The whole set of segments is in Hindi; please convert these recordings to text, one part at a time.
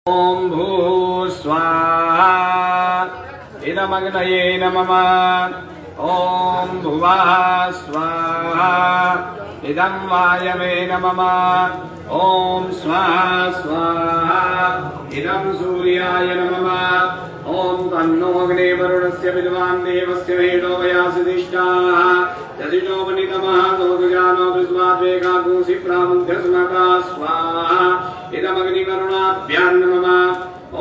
ओम भूस्वाहा इदमग्नये नमः। ओम भुवः स्वाहा इदं वायवे नमः। ओम स्वाहा स्वाहा इदं सूर्याय नमः। ओम तन्नो अग्ने वरुणस्य विद्वान् देवस्य वेदो वयासिदिष्टाः यदिनो वनितमः सोऽग्रानो विश्वाद्वेगागुंसि प्रामुध्यस्मता स्वाहा इदमग्निवरुणाभ्यां नमः।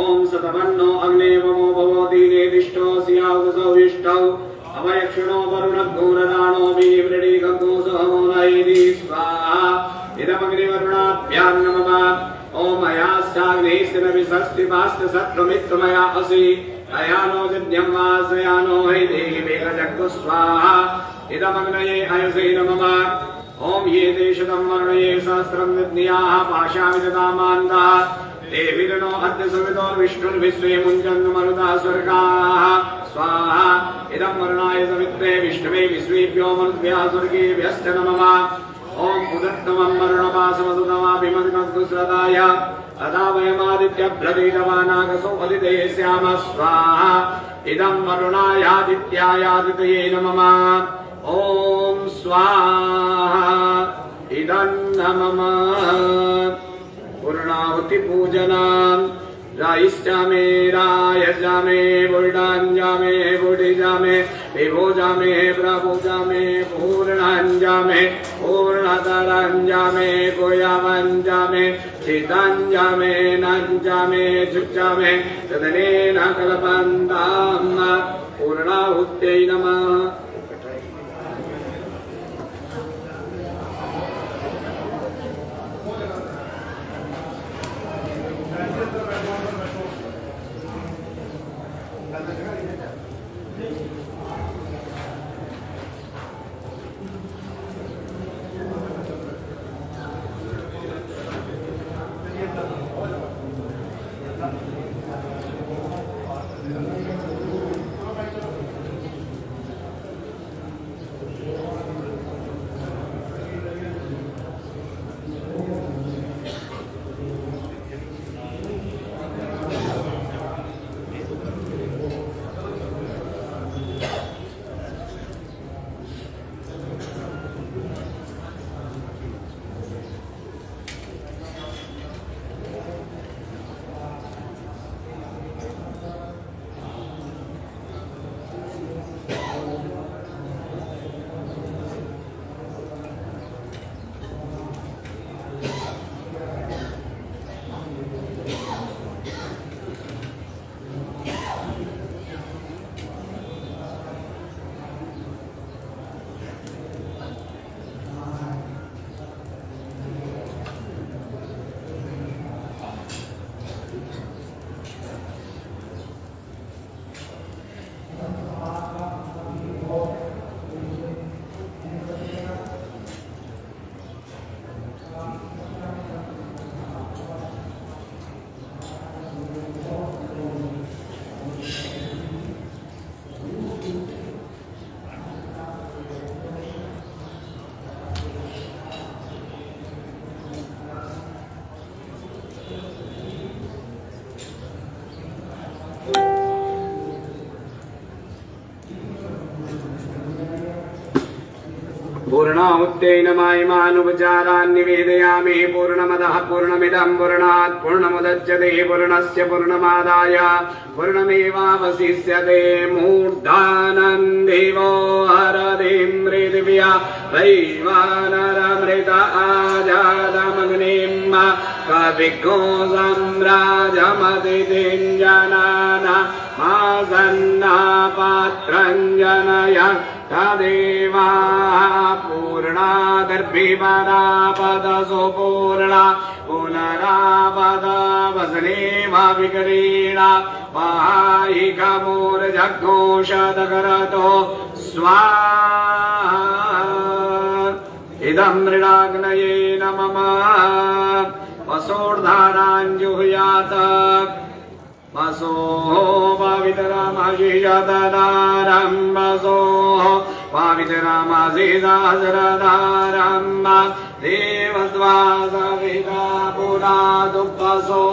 ओम सतवन्नो अग्ने वमो भवो दीने दिष्टो सियावसो विष्टौ अवयक्षणो वरुणघोरदानो विवृणीगोसोमोनयिनी स्वाहा इदमग्निवरुणाभ्यां नमः। ओम अयाश्चाग्नेस्तिरविषस्तिपास्तसत्त्वमित्तमया असि अयानो जज्ञं वासयानो वै देहि वेगजग्गु स्वाहा इदमग्नये अयसे नमः। ओम ये देशतं वर्णये सहस्रं विद्याः पाशामि ददामान्ता ते विदनो अद्य सवितो विष्णुर्विश्वे मुञ्चन्तु मरुतः स्वर्गाः स्वाहा इदं वर्णाय सवित्रे विष्णवे विश्वेभ्यो मरुद्भ्यः स्वर्गेभ्यश्च नमः। ओम उदत्तमं वरुणपासमसुतमाभिमन्मग्धुश्रदाय अदा वयमादित्यभ्रदीतवानागसो अदिते स्याम स्वाहा इदं वरुणायादित्यायादितये नमः। ओम स्वाहा इदं नमः। पूर्णाहुति पूजनां रायिष्ठामे रायजामे बुर्डांजामे बुढ़िजामे विभोजामे प्रभुजामे पूर्णांजामे पूर्णतरंजामे गोयावंजामे चितांजामे नंजामे जुजामे तदनेन कल्पन्तां पूर्णाहुत्यै नमः। पूर्णाहुत्यै नमः। इमानुपचारान् निवेदयामि। पूर्णमदः पूर्णमिदं पूर्णात् पूर्णमुदच्यते पूर्णस्य पूर्णमादाय पूर्णमेवावशिष्यते। मूर्धानं देवो हरतिं मृथिव्या वैवानरमृत आजादमग्निं कविघ्नो सम्राजमतिथिं जनाना मासन्ना पात्रं जनय तदेवा पूर्णा गर्भिपरापदसो पूर्णा पुनरापद वसनेवा विकरीणा वाहिकमूर्जघोषदकरतो स्वाहा इदं मृडाग्नये नमः। वसोर्धाराञ्जुहुयात वसो पवित्रमशिषतदारं वसो पवित्रमशिषहस्रदारं देवद्वासविता पुरादुपसो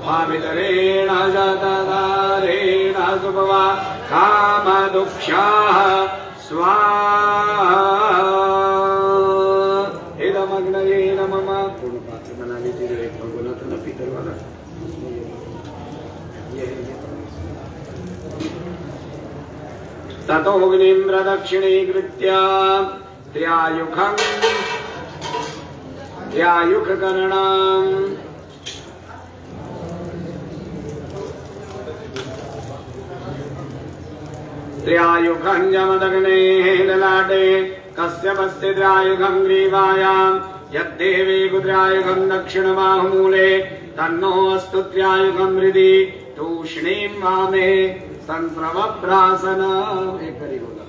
भावितरेण शतधारेण सुभवा कामदुःख्याः स्वाहा इदमग्नये नमः। पूर्ण पात्र बना लीजिए, एक बोला था ना पीतल वाला। ततोऽग्निं प्रदक्षिणीकृत्य त्र्यायुखकर्णाम् त्र्यायुखं जमदग्नेः ललाटे कश्यपस्य त्र्यायुखं ग्रीवायाम् यद्देवे कुत्र्यायुखं दक्षिणबाहुमूले तन्नो अस्तु त्र्यायुखं हृदि तूष्णीं वामे संप्रवप्रासना। एक करी बोला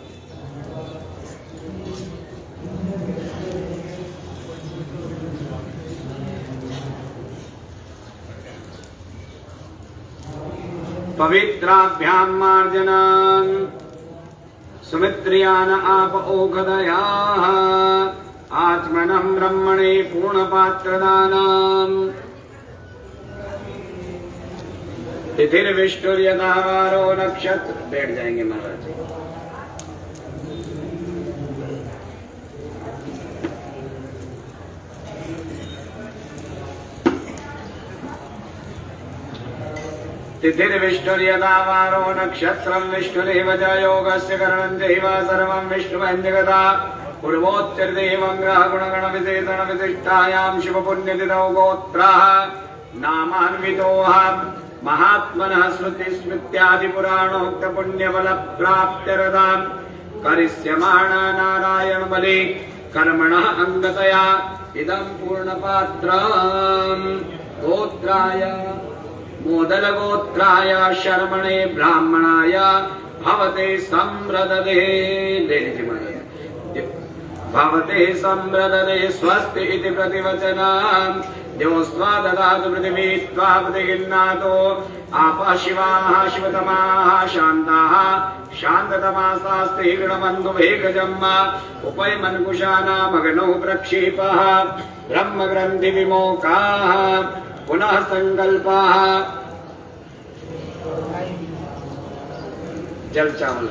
पवित्राभ्यां मार्जनान् सुमित्रियान आप ओघदयाः आत्मनं ब्रह्मणे पूर्णपात्रदानाम् तिथिर्विष्णुर्यथावारो नक्षत्र। बैठ जाएंगे महाराज। तिथिर्विष्णुर्यथावारो नक्षत्रं विष्णुरेव च योगस्य करणं चैव सर्वं विष्णुमेव जगता पूर्वोच्चरितेवं ग्रहगुणगणविशेषणविशिष्टायां शिवपुण्यतिथौ गोत्राः नामान्वितोऽहं महात्मनः श्रुतिस्मृत्यादिपुराणोक्तपुण्यफलप्राप्त्यर्थं करिष्यमाणा नारायणबली कर्मणः अंगतया इदं पूर्णपात्रं गोत्राय मोदलगोत्राय शर्मणे ब्राह्मणाय भवते सम्प्रददे भवते सम्प्रददे स्वस्ति इति प्रतिवचनम् देवस्वा ददातु पृथिवी त्वा प्रतिगृह्णातु आपः शिवाः शिवतमाः शान्ताः शान्ततमासास्ते गृणबन्धु वेगजम् उपैमन्कुशानामग्नौ प्रक्षेपः ब्रह्मग्रन्थि विमोकाः पुनः संकल्पाः। जल चावल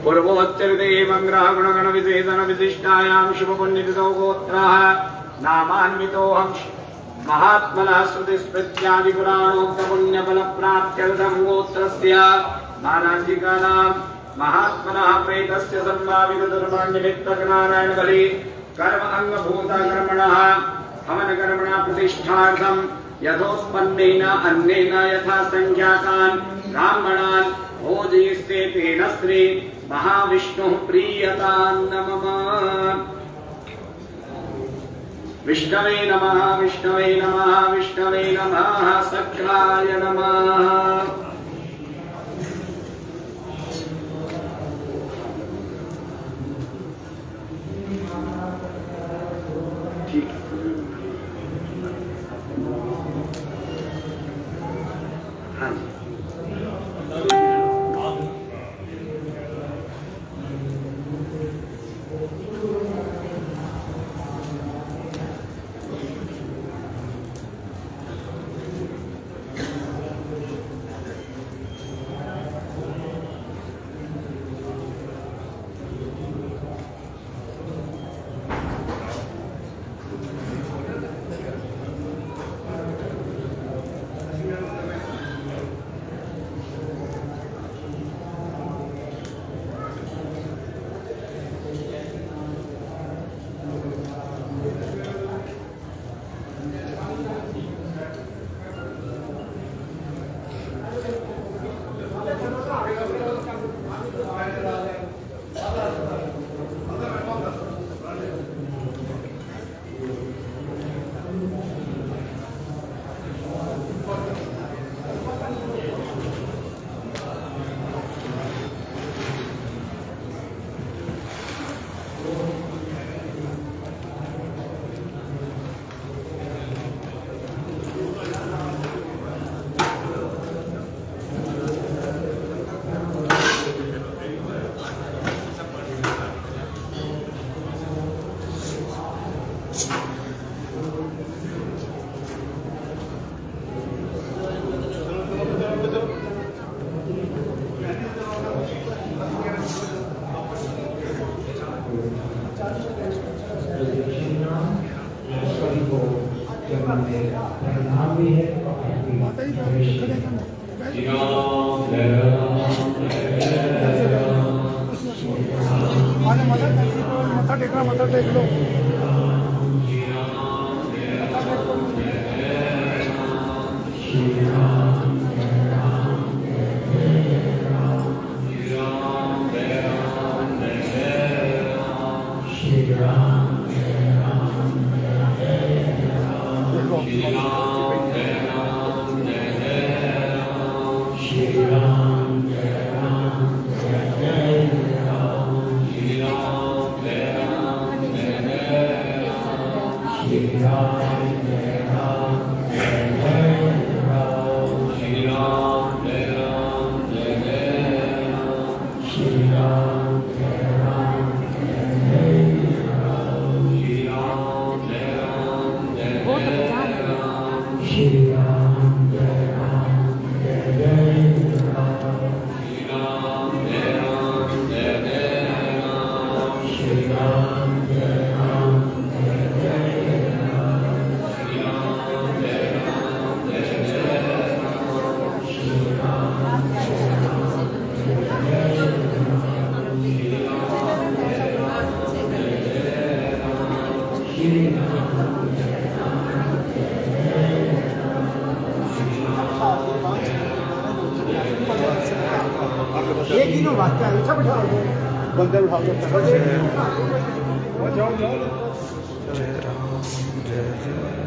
पूर्वोच्चरिते ग्रहगुणगण विशेषण विशिष्टायां शुभपुण्यतिथौ गोत्राः नामान्वितोऽहं महात्मनः श्रुतिस्मृत्यादिपुराणोक्तपुण्यफलप्राप्त्यर्थं गोत्रस्य नारायणिकानां महात्मनः प्रेतस्य सम्भावितधर्मान्निमित्तकनारायणबली कर्म अंगभूता कर्मणः हवनकर्मणा प्रतिष्ठार्थं यथोत्पन्नेन अन्नेन यथा संख्याकान् ब्राह्मणान् भोजयिष्ये तेन श्री महाविष्णुः प्रीयताम् नमः। विष्णवे नमः विष्णवे नमः विष्णवे नमः सक्राय नमः। ठीक हाँ जी प्रणाम भी है मथा टेक लो एक ही बात है अच्छा बिठा बंदर उठा लो जाओ जाओ जय राम जय जय